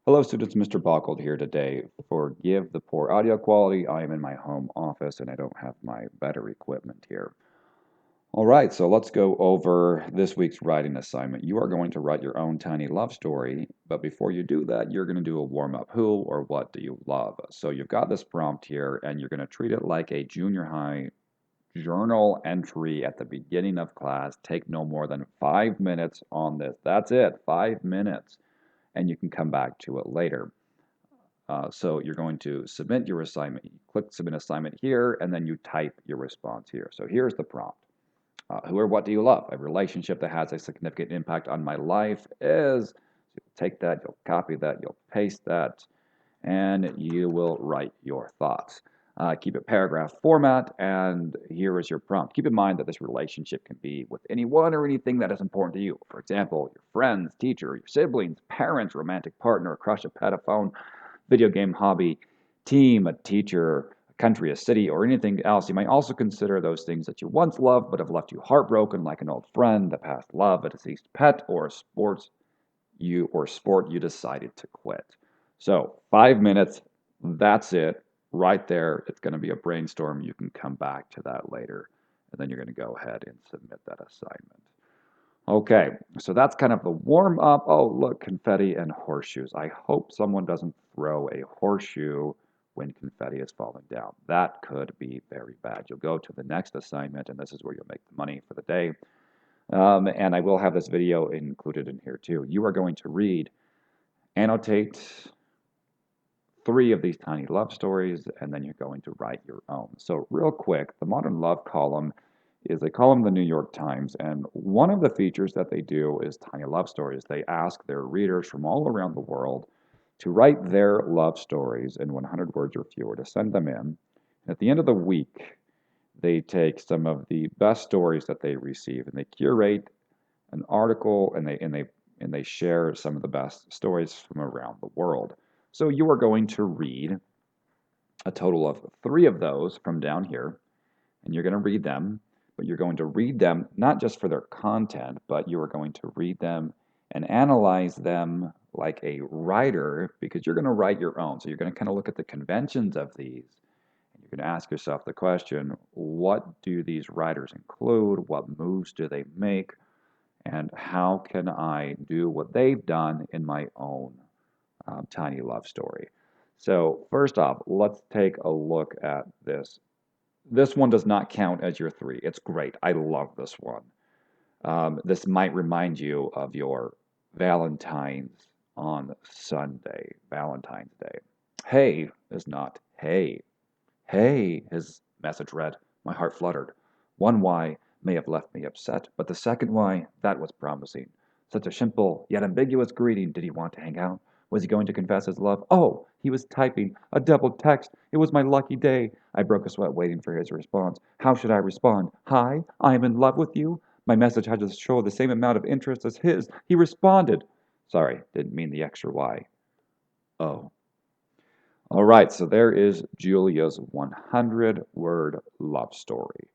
Hello students, Mr. Bockold here today. Forgive the poor audio quality. I am in my home office and I don't have my better equipment here. All right, so let's go over this week's writing assignment. You are going to write your own tiny love story, but before you do that, you're going to do a warm-up. Who or what do you love? So you've got this prompt here and you're going to treat it like a junior high journal entry at the beginning of class. Take no more than 5 minutes on this. That's it, 5 minutes, and you can come back to it later. So you're going to submit your assignment. You click Submit Assignment here, and then you type your response here. So here's the prompt. Who or what do you love? A relationship that has a significant impact on my life is, you'll take that, you'll copy that, you'll paste that, and you will write your thoughts. Keep it paragraph format, and here is your prompt. Keep in mind that this relationship can be with anyone or anything that is important to you. For example, your friends, teacher, your siblings, parents, romantic partner, a crush, a pet, a phone, video game hobby, team, a teacher, a country, a city, or anything else. You might also consider those things that you once loved but have left you heartbroken, like an old friend, a past love, a deceased pet, or a sport you decided to quit. So 5 minutes, that's it, right there. It's going to be a brainstorm. You can come back to that later, and then you're going to go ahead and submit that assignment. Okay, so that's kind of the warm up. Oh, look, confetti and horseshoes. I hope someone doesn't throw a horseshoe when confetti is falling down. That could be very bad. You'll go to the next assignment, and this is where you'll make the money for the day. And I will have this video included in here too. You are going to read, annotate 3 of these tiny love stories, and then you're going to write your own. So real quick, the Modern Love column is a column in the New York Times, and one of the features that they do is tiny love stories. They ask their readers from all around the world to write their love stories in 100 words or fewer to send them in. At the end of the week, they take some of the best stories that they receive and they curate an article and they share some of the best stories from around the world. So you are going to read a total of 3 of those from down here, and you're going to read them, but you're going to read them not just for their content, but you are going to read them and analyze them like a writer because you're going to write your own. So you're going to kind of look at the conventions of these. And you're going to ask yourself the question, what do these writers include? What moves do they make? And how can I do what they've done in my own tiny love story? So first off, let's take a look at this. This one does not count as your 3. It's great. I love this one. This might remind you of your Valentine's on Sunday, Valentine's Day. Hey is not hey. Hey, his message read. My heart fluttered. One Y may have left me upset, but the second Y, that was promising. Such a simple yet ambiguous greeting. Did he want to hang out? Was he going to confess his love? Oh, he was typing a double text. It was my lucky day. I broke a sweat waiting for his response. How should I respond? Hi, I am in love with you. My message had to show the same amount of interest as his. He responded. Sorry, didn't mean the extra Y. Oh. All right, so there is Julia's 100-word love story.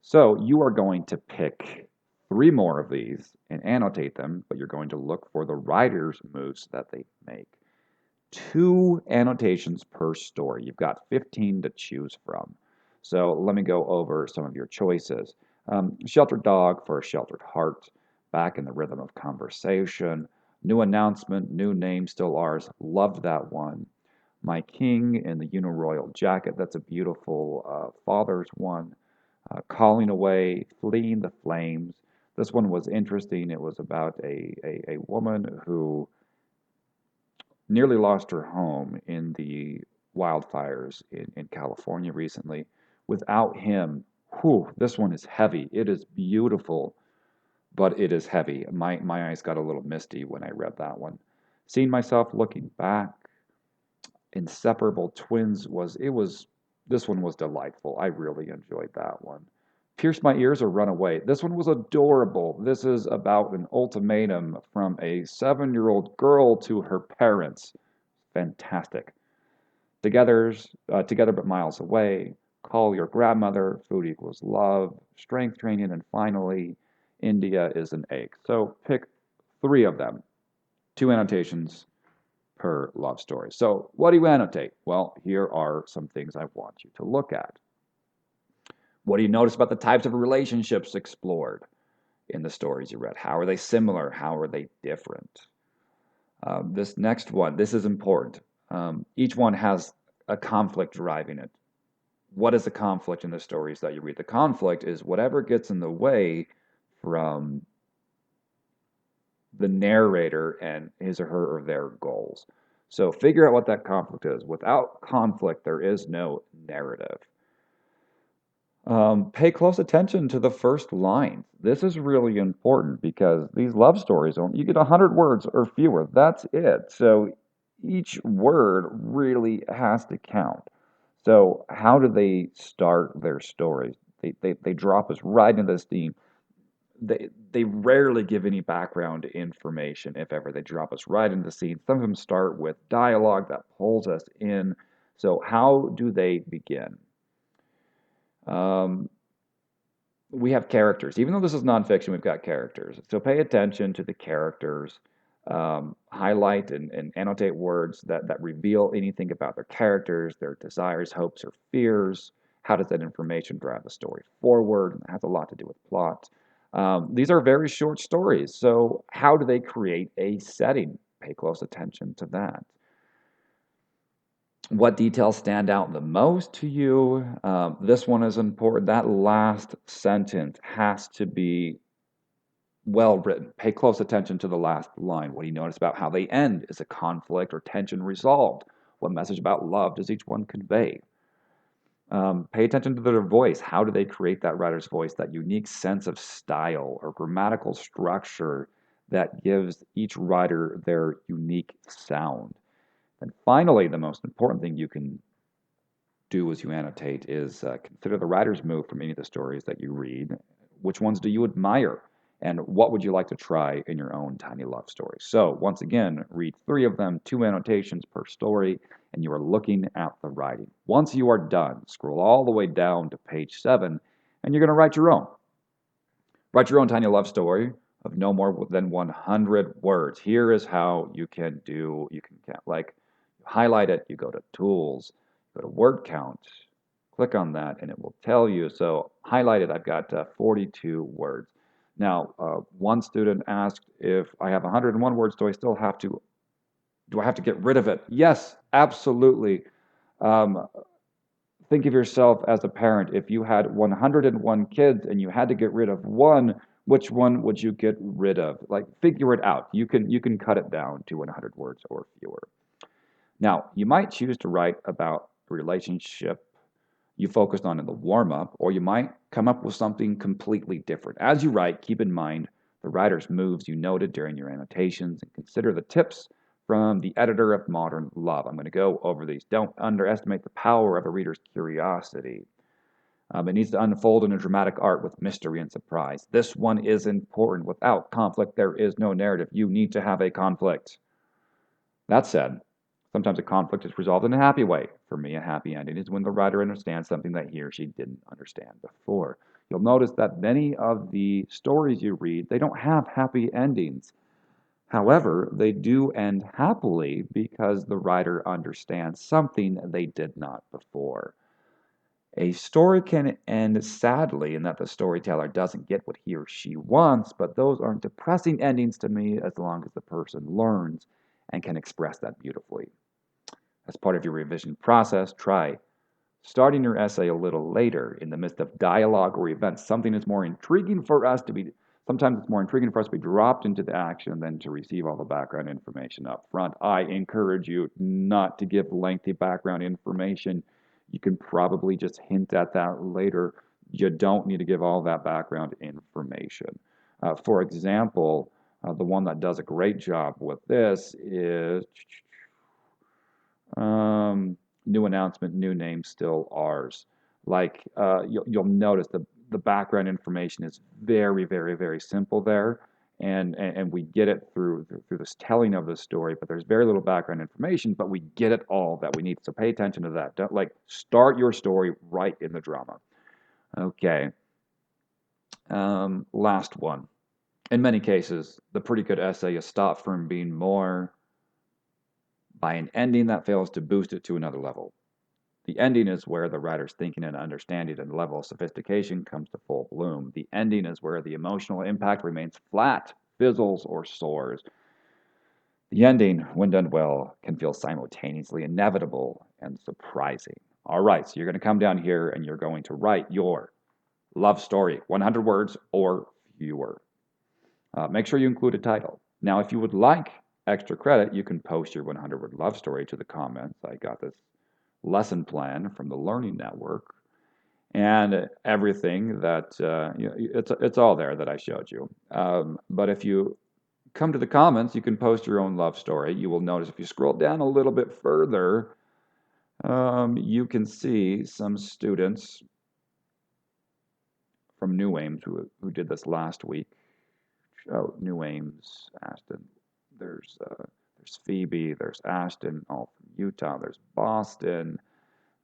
So you are going to pick 3 more of these and annotate them, but you're going to look for the writer's moves that they make. 2 annotations per story. You've got 15 to choose from. So let me go over some of your choices. Sheltered dog for a sheltered heart. Back in the rhythm of conversation. New announcement, new name, still ours. Loved that one. My King in the Uniroyal Jacket. That's a beautiful father's one. Calling Away, Fleeing the Flames. This one was interesting. It was about a woman who nearly lost her home in the wildfires in California recently. Without him, whew, this one is heavy. It is beautiful, but it is heavy. My eyes got a little misty when I read that one. Seeing Myself Looking Back, Inseparable Twins this one was delightful. I really enjoyed that one. Pierce My Ears or Run Away. This one was adorable. This is about an ultimatum from a 7-year-old girl to her parents. Fantastic. Together but miles away. Call Your Grandmother. Food Equals Love. Strength Training, and finally, India is an Egg. So pick 3 of them. 2 annotations per love story. So what do you annotate? Well, here are some things I want you to look at. What do you notice about the types of relationships explored in the stories you read? How are they similar? How are they different? This next one, this is important. Each one has a conflict driving it. What is the conflict in the stories that you read? The conflict is whatever gets in the way from the narrator and his or her or their goals. So figure out what that conflict is. Without conflict, there is no narrative. Pay close attention to the first line. This is really important because these love stories, you get 100 words or fewer. That's it. So each word really has to count. So how do they start their stories? They drop us right into the scene. They rarely give any background information, if ever. They drop us right into the scene. Some of them start with dialogue that pulls us in. So how do they begin? Um, we have characters. Even though this is nonfiction, we've got characters. So pay attention to the characters. Highlight and annotate words that reveal anything about their characters, their desires, hopes, or fears. How does that information drive the story forward? It has a lot to do with plot. These are very short stories. So how do they create a setting? Pay close attention to that. What details stand out the most to you? This one is important. That last sentence has to be well written. Pay close attention to the last line. What do you notice about how they end? Is a conflict or tension resolved? What message about love does each one convey? Pay attention to their voice. How do they create that writer's voice, that unique sense of style or grammatical structure that gives each writer their unique sound? And finally, the most important thing you can do as you annotate is consider the writer's move from any of the stories that you read. Which ones do you admire? And what would you like to try in your own tiny love story? So, once again, read 3 of them, 2 annotations per story, and you are looking at the writing. Once you are done, scroll all the way down to page 7, and you're going to write your own. Write your own tiny love story of no more than 100 words. Here is how you can highlight it, you go to tools, go to word count, click on that, and it will tell you. So highlighted, I've got 42 words. Now, one student asked, if I have 101 words, do I have to get rid of it? Yes, absolutely. Think of yourself as a parent. If you had 101 kids and you had to get rid of one, which one would you get rid of? Like, figure it out. You can cut it down to 100 words or fewer. Now, you might choose to write about a relationship you focused on in the warm-up, or you might come up with something completely different. As you write, keep in mind the writer's moves you noted during your annotations and consider the tips from the editor of Modern Love. I'm going to go over these. Don't underestimate the power of a reader's curiosity. It needs to unfold in a dramatic art with mystery and surprise. This one is important. Without conflict, there is no narrative. You need to have a conflict. That said, sometimes a conflict is resolved in a happy way. For me, a happy ending is when the writer understands something that he or she didn't understand before. You'll notice that many of the stories you read, they don't have happy endings. However, they do end happily because the writer understands something they did not before. A story can end sadly in that the storyteller doesn't get what he or she wants, but those aren't depressing endings to me as long as the person learns and can express that beautifully. As part of your revision process, try starting your essay a little later in the midst of dialogue or events. Something is more intriguing for us to be, sometimes it's more intriguing for us to be dropped into the action than to receive all the background information up front. I encourage you not to give lengthy background information. You can probably just hint at that later. You don't need to give all that background information. For example, the one that does a great job with this is new announcement, new name, still ours. Like you'll notice the background information is very, very, very simple there, and we get it through this telling of the story. But there's very little background information, but we get it all that we need. So pay attention to that. Don't, start your story right in the drama. Okay. Last one. In many cases, the pretty good essay is stopped from being more by an ending that fails to boost it to another level. The ending is where the writer's thinking and understanding and level of sophistication comes to full bloom. The ending is where the emotional impact remains flat, fizzles, or soars. The ending, when done well, can feel simultaneously inevitable and surprising. All right, so you're going to come down here and you're going to write your love story, 100 words or fewer. Make sure you include a title. Now, if you would like extra credit, you can post your 100-word love story to the comments. I got this lesson plan from the Learning Network, and everything that it's all there that I showed you. But if you come to the comments, you can post your own love story. You will notice if you scroll down a little bit further, you can see some students from New Ames who did this last week. Oh, New Ames, Ashton. There's Phoebe. There's Ashton, all from Utah. There's Boston.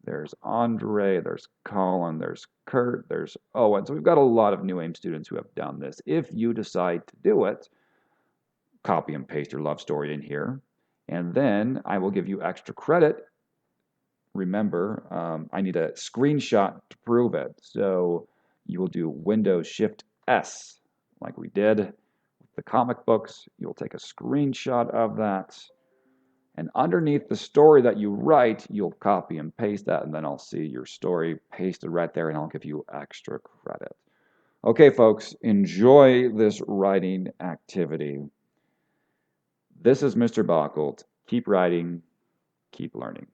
There's Andre, there's Colin, there's Kurt, there's Owen. So we've got a lot of New Aim students who have done this. If you decide to do it, copy and paste your love story in here, and then I will give you extra credit. Remember, I need a screenshot to prove it. So you will do Windows Shift S, like we did with the comic books. You'll take a screenshot of that. And underneath the story that you write, you'll copy and paste that, and then I'll see your story pasted right there, and I'll give you extra credit. Okay, folks, enjoy this writing activity. This is Mr. Bockelt. Keep writing, keep learning.